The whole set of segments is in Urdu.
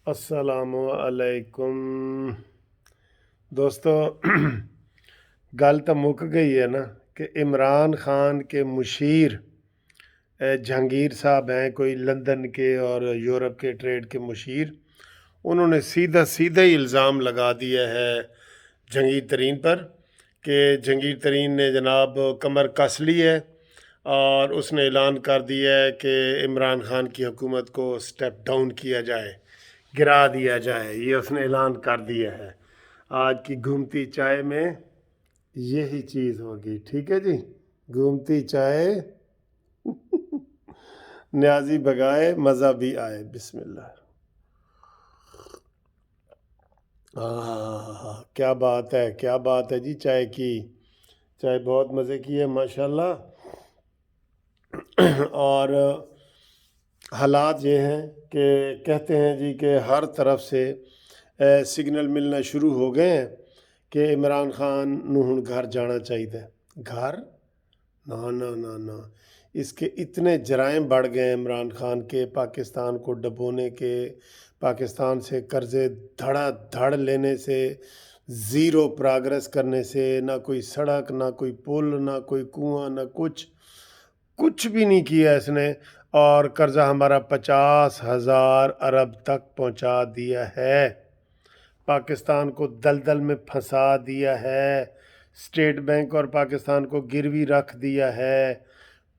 السلام علیکم دوستو گل تو مک گئی ہے نا کہ عمران خان کے مشیر جہانگیر صاحب ہیں، کوئی لندن کے اور یورپ کے ٹریڈ کے مشیر. انہوں نے سیدھا ہی الزام لگا دیا ہے جہانگیر ترین پر کہ جہانگیر ترین نے جناب کمر کس لی ہے اور اس نے اعلان کر دیا ہے کہ عمران خان کی حکومت کو سٹیپ ڈاؤن کیا جائے، گرا دیا جائے. یہ اس نے اعلان کر دیا ہے. آج کی گھومتی چائے میں یہی چیز ہوگی. ٹھیک ہے جی، گھومتی چائے نیازی بگائے مزہ بھی آئے. بسم اللہ. کیا بات ہے، کیا بات ہے جی. چائے کی چائے بہت مزے کی ہے ماشاءاللہ. اور حالات یہ ہیں کہ کہتے ہیں جی کہ ہر طرف سے سگنل ملنا شروع ہو گئے ہیں کہ عمران خان نوں ہن گھر جانا چاہیے. گھر نہ نہ نہ نہ، اس کے اتنے جرائم بڑھ گئے ہیں عمران خان کے، پاکستان کو ڈبونے کے، پاکستان سے قرضے دھڑا دھڑ لینے سے، زیرو پراگرس کرنے سے، نہ کوئی سڑک، نہ کوئی پل، نہ کوئی کنواں، نہ کچھ بھی نہیں کیا اس نے. اور قرضہ ہمارا 50,000 ارب تک پہنچا دیا ہے، پاکستان کو دلدل میں پھنسا دیا ہے، اسٹیٹ بینک اور پاکستان کو گروی رکھ دیا ہے.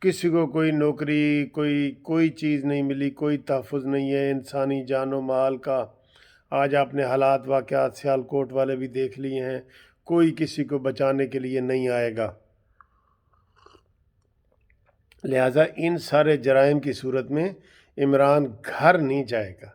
کسی کو کوئی نوکری، کوئی چیز نہیں ملی، کوئی تحفظ نہیں ہے انسانی جان و مال کا. آج آپ نے حالات واقعات سیالکوٹ والے بھی دیکھ لیے ہیں. کوئی کسی کو بچانے کے لیے نہیں آئے گا. لہٰذا ان سارے جرائم کی صورت میں عمران گھر نہیں جائے گا.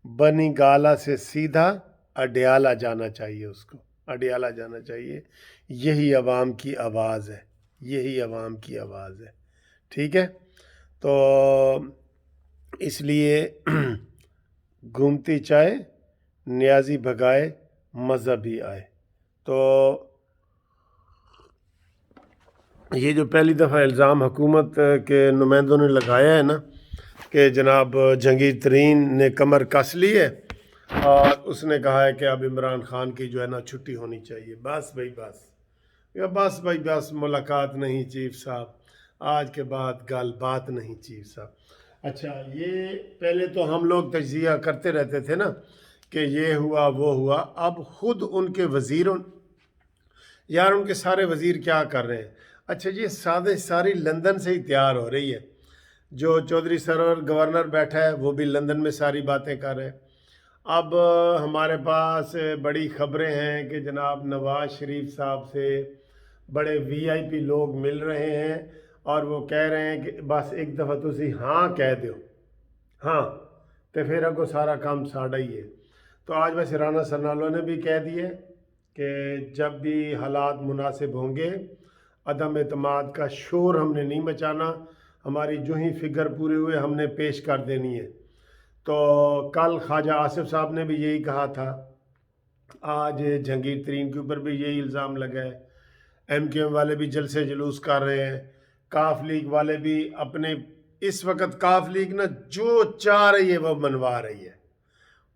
بنی گالا سے سیدھا اڈیالہ جانا چاہیے، اس کو اڈیالہ جانا چاہیے. یہی عوام کی آواز ہے، یہی عوام کی آواز ہے. ٹھیک ہے، تو اس لیے گھومتی چائے نیازی بھگائے مزہ بھی آئے. تو یہ جو پہلی دفعہ الزام حکومت کے نمائندوں نے لگایا ہے نا کہ جناب جہانگیر ترین نے کمر کس لی ہے اور اس نے کہا ہے کہ اب عمران خان کی جو ہے نا چھٹی ہونی چاہیے. بس بھائی بس ملاقات نہیں چیف صاحب، آج کے بعد گل بات نہیں چیف صاحب. اچھا، یہ پہلے تو ہم لوگ تجزیہ کرتے رہتے تھے نا کہ یہ ہوا وہ ہوا. اب خود ان کے وزیروں، یار ان کے سارے وزیر کیا کر رہے ہیں؟ اچھا جی، ساری لندن سے ہی تیار ہو رہی ہے. جو چودھری سرور گورنر بیٹھا ہے وہ بھی لندن میں ساری باتیں کر رہے ہیں. اب ہمارے پاس بڑی خبریں ہیں کہ جناب نواز شریف صاحب سے بڑے وی آئی پی لوگ مل رہے ہیں اور وہ کہہ رہے ہیں کہ بس ایک دفعہ تسی ہاں کہہ دیو، ہاں تو پھر اگو سارا کام ساڑا ہی ہے. تو آج ویسے رانا سرنالو نے بھی کہہ دیے کہ جب بھی حالات مناسب ہوں گے عدم اعتماد کا شور ہم نے نہیں مچانا، ہماری جو ہی فگر پورے ہوئے ہم نے پیش کر دینی ہے. تو کل خواجہ آصف صاحب نے بھی یہی کہا تھا، آج جہانگیر ترین کے اوپر بھی یہی الزام لگا ہے. ایم کیو ایم والے بھی جلسے جلوس کر رہے ہیں، کاف لیگ والے بھی اپنے، اس وقت کاف لیگ نا جو چاہ رہی ہے وہ منوا رہی ہے.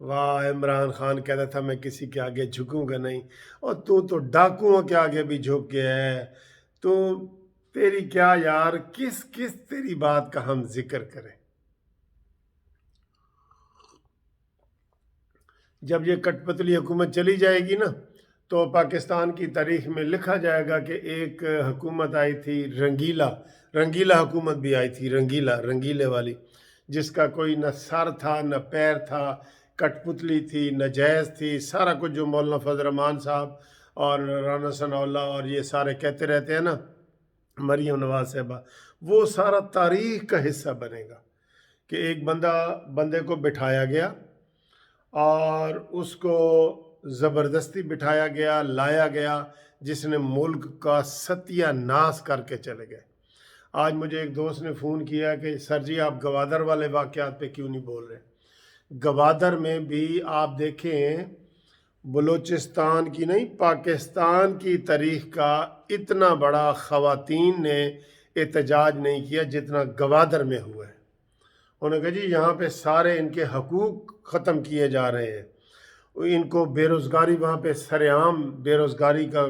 واہ، عمران خان کہتا تھا میں کسی کے آگے جھکوں گا نہیں، اور تو ڈاکوؤں کے آگے بھی جھک گیا ہے. تو تیری کیا یار، کس تیری بات کا ہم ذکر کریں؟ جب یہ کٹ پتلی حکومت چلی جائے گی نا تو پاکستان کی تاریخ میں لکھا جائے گا کہ ایک حکومت آئی تھی رنگیلا حکومت بھی آئی تھی، رنگیلے والی، جس کا کوئی نہ سر تھا نہ پیر تھا، کٹ پتلی تھی، ناجائز تھی، سارا کچھ جو مولانا فضل الرحمان صاحب اور رانا ثناء اللہ اور یہ سارے کہتے رہتے ہیں نا، مریم نواز صاحبہ، وہ سارا تاریخ کا حصہ بنے گا کہ ایک بندے کو بٹھایا گیا اور اس کو زبردستی بٹھایا گیا، لایا گیا، جس نے ملک کا ستیہ ناس کر کے چلے گئے. آج مجھے ایک دوست نے فون کیا کہ سر جی آپ گوادر والے واقعات پہ کیوں نہیں بول رہے؟ گوادر میں بھی آپ دیکھیں، بلوچستان کی نہیں پاکستان کی تاریخ کا اتنا بڑا خواتین نے احتجاج نہیں کیا جتنا گوادر میں ہوا ہے. انہوں نے کہا جی یہاں پہ سارے ان کے حقوق ختم کیے جا رہے ہیں، ان کو بے روزگاری وہاں پہ سرعام بے روزگاری کا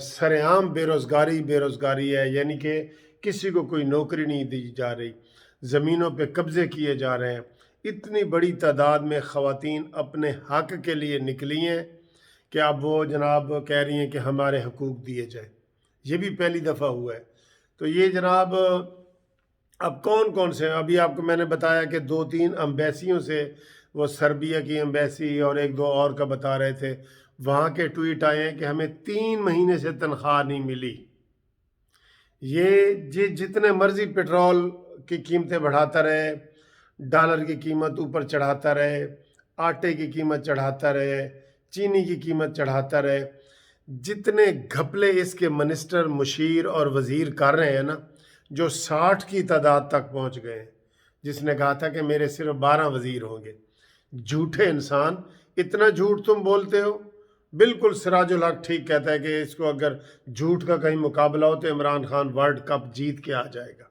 سرعام بے روزگاری ہے، یعنی کہ کسی کو کوئی نوکری نہیں دی جا رہی، زمینوں پہ قبضے کیے جا رہے ہیں، اتنی بڑی تعداد میں خواتین اپنے حق کے لیے نکلی ہیں کہ اب وہ جناب کہہ رہی ہیں کہ ہمارے حقوق دیے جائیں۔ یہ بھی پہلی دفعہ ہوا ہے۔ تو یہ جناب اب کون کون سے، ابھی آپ کو میں نے بتایا کہ 2-3 امبیسیوں سے، وہ سربیا کی امبیسی اور 1-2 اور کا بتا رہے تھے، وہاں کے ٹویٹ آئے ہیں کہ ہمیں 3 مہینے سے تنخواہ نہیں ملی۔ یہ جتنے مرضی پیٹرول کی قیمتیں بڑھاتا رہے، ڈالر کی قیمت اوپر چڑھاتا رہے، آٹے کی قیمت چڑھاتا رہے، چینی کی قیمت چڑھاتا رہے، جتنے گھپلے اس کے منسٹر، مشیر اور وزیر کر رہے ہیں نا، جو 60 کی تعداد تک پہنچ گئے ہیں، جس نے کہا تھا کہ میرے صرف 12 وزیر ہوں گے۔ جھوٹے انسان، اتنا جھوٹ تم بولتے ہو۔ بالکل سراج الحق ٹھیک کہتا ہے کہ اس کو اگر جھوٹ کا کہیں مقابلہ ہو تو عمران خان ورلڈ کپ جیت کے آ جائے گا۔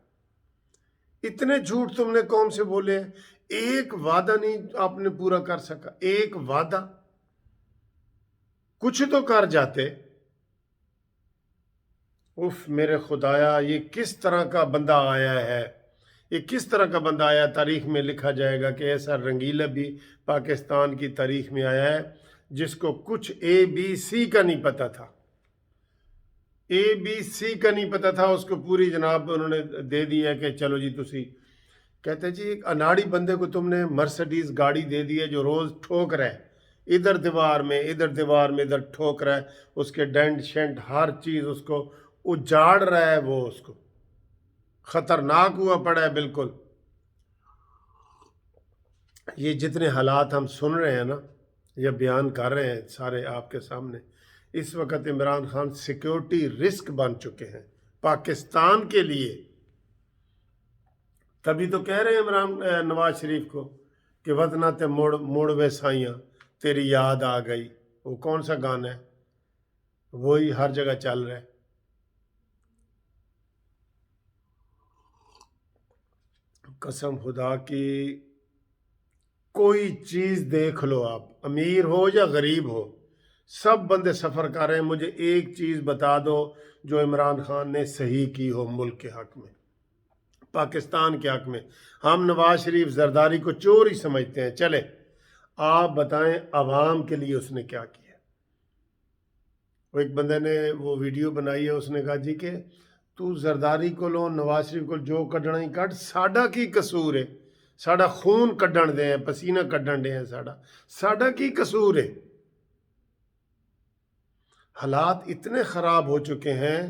اتنے جھوٹ تم نے قوم سے بولے ہیں، ایک وعدہ نہیں آپ نے پورا کر سکا، ایک وعدہ کچھ تو کر جاتے۔ اف میرے خدایا، یہ کس طرح کا بندہ آیا ہے، یہ کس طرح کا بندہ آیا، تاریخ میں لکھا جائے گا کہ ایسا رنگیلا بھی پاکستان کی تاریخ میں آیا ہے جس کو کچھ ABC کا نہیں پتا تھا، ABC کا نہیں پتا تھا، اس کو پوری جناب انہوں نے دے دی ہے کہ چلو جی تسی کہتے جی ایک اناڑی بندے کو تم نے مرسڈیز گاڑی دے دی ہے جو روز ٹھوک رہا ہے، ادھر دیوار میں ادھر ٹھوک رہا ہے، اس کے ڈینٹ شینٹ ہر چیز اس کو اجاڑ رہا ہے، وہ اس کو خطرناک ہوا پڑا ہے بالکل۔ یہ جتنے حالات ہم سن رہے ہیں نا یا بیان کر رہے ہیں سارے آپ کے سامنے، اس وقت عمران خان سیکیورٹی رسک بن چکے ہیں پاکستان کے لیے۔ تبھی تو کہہ رہے ہیں نواز شریف کو کہ وطنہ تے موڑ وے سائیاں تیری یاد آ گئی۔ وہ کون سا گانا ہے؟ وہی ہر جگہ چل رہا ہے۔ قسم خدا کی کوئی چیز دیکھ لو، آپ امیر ہو یا غریب ہو، سب بندے سفر کر رہے ہیں، مجھے ایک چیز بتا دو جو عمران خان نے صحیح کی ہو ملک کے حق میں، پاکستان کے حق میں۔ ہم نواز شریف زرداری کو چور ہی سمجھتے ہیں، چلے آپ بتائیں عوام کے لیے اس نے کیا کیا۔ وہ ایک بندے نے وہ ویڈیو بنائی ہے، اس نے کہا جی کہ تو زرداری کو لو، نواز شریف کو جو کڈنا ہی کڈ، ساڈا کی قصور ہے، ساڈا خون کڈن دے ہیں، پسینہ کڈن دے ہیں، ساڈا کی قصور ہے۔ حالات اتنے خراب ہو چکے ہیں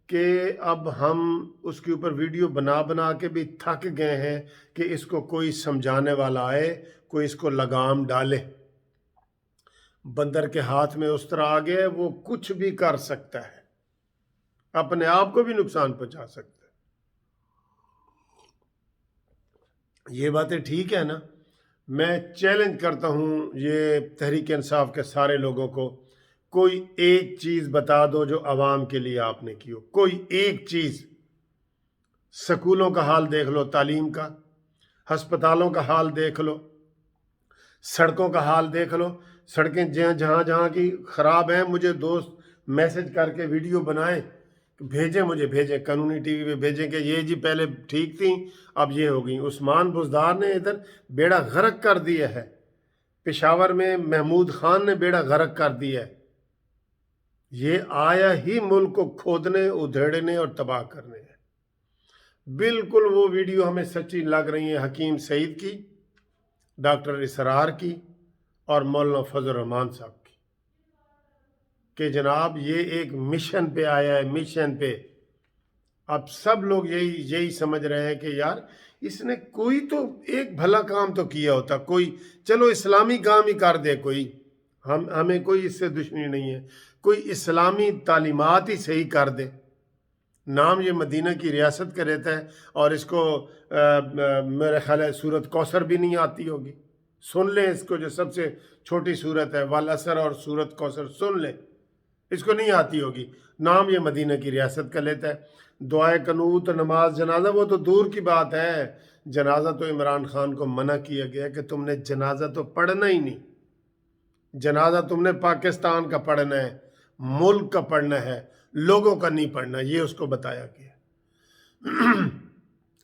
کہ اب ہم اس کے اوپر ویڈیو بنا کے بھی تھک گئے ہیں کہ اس کو کوئی سمجھانے والا آئے، کوئی اس کو لگام ڈالے۔ بندر کے ہاتھ میں اس طرح آ گیا، وہ کچھ بھی کر سکتا ہے، اپنے آپ کو بھی نقصان پہنچا سکتا ہے۔ یہ باتیں ٹھیک ہے نا؟ میں چیلنج کرتا ہوں یہ تحریک انصاف کے سارے لوگوں کو، کوئی ایک چیز بتا دو جو عوام کے لیے آپ نے کی ہو، کوئی ایک چیز۔ سکولوں کا حال دیکھ لو، تعلیم کا، ہسپتالوں کا حال دیکھ لو، سڑکوں کا حال دیکھ لو۔ سڑکیں جہاں کی خراب ہیں، مجھے دوست میسج کر کے ویڈیو بنائیں، بھیجیں قانونی ٹی وی پہ بھیجیں کہ یہ جی پہلے ٹھیک تھیں اب یہ ہو گئیں۔ عثمان بزدار نے ادھر بیڑا غرق کر دیا ہے، پشاور میں محمود خان نے بیڑا غرق کر دیا ہے۔ یہ آیا ہی ملک کو کھودنے، ادھیڑنے اور تباہ کرنے ہیں۔ بالکل وہ ویڈیو ہمیں سچی لگ رہی ہیں حکیم سعید کی، ڈاکٹر اسرار کی اور مولانا فضل الرحمان صاحب کی، کہ جناب یہ ایک مشن پہ آیا ہے، مشن پہ۔ اب سب لوگ یہی سمجھ رہے ہیں کہ یار اس نے کوئی تو ایک بھلا کام تو کیا ہوتا، کوئی چلو اسلامی کام ہی کر دے، کوئی ہمیں کوئی اس سے دشمنی نہیں ہے، کوئی اسلامی تعلیمات ہی صحیح کر دے۔ نام یہ مدینہ کی ریاست کا رہتا ہے اور اس کو میرے خیال ہے سورت کوثر بھی نہیں آتی ہوگی۔ سن لیں اس کو، جو سب سے چھوٹی سورت ہے والعصر اور سورت کوثر، سن لیں، اس کو نہیں آتی ہوگی۔ نام یہ مدینہ کی ریاست کا لیتا ہے۔ دعائے قنوت، نماز جنازہ وہ تو دور کی بات ہے، جنازہ تو عمران خان کو منع کیا گیا کہ تم نے جنازہ تو پڑھنا ہی نہیں، جنازہ تم نے پاکستان کا پڑھنا ہے، ملک کا پڑھنا ہے، لوگوں کا نہیں پڑھنا، یہ اس کو بتایا گیا۔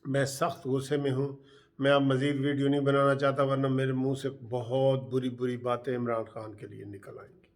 میں سخت غصے میں ہوں، میں اب مزید ویڈیو نہیں بنانا چاہتا ورنہ میرے منہ سے بہت بری بری باتیں عمران خان کے لیے نکل آئیں گی۔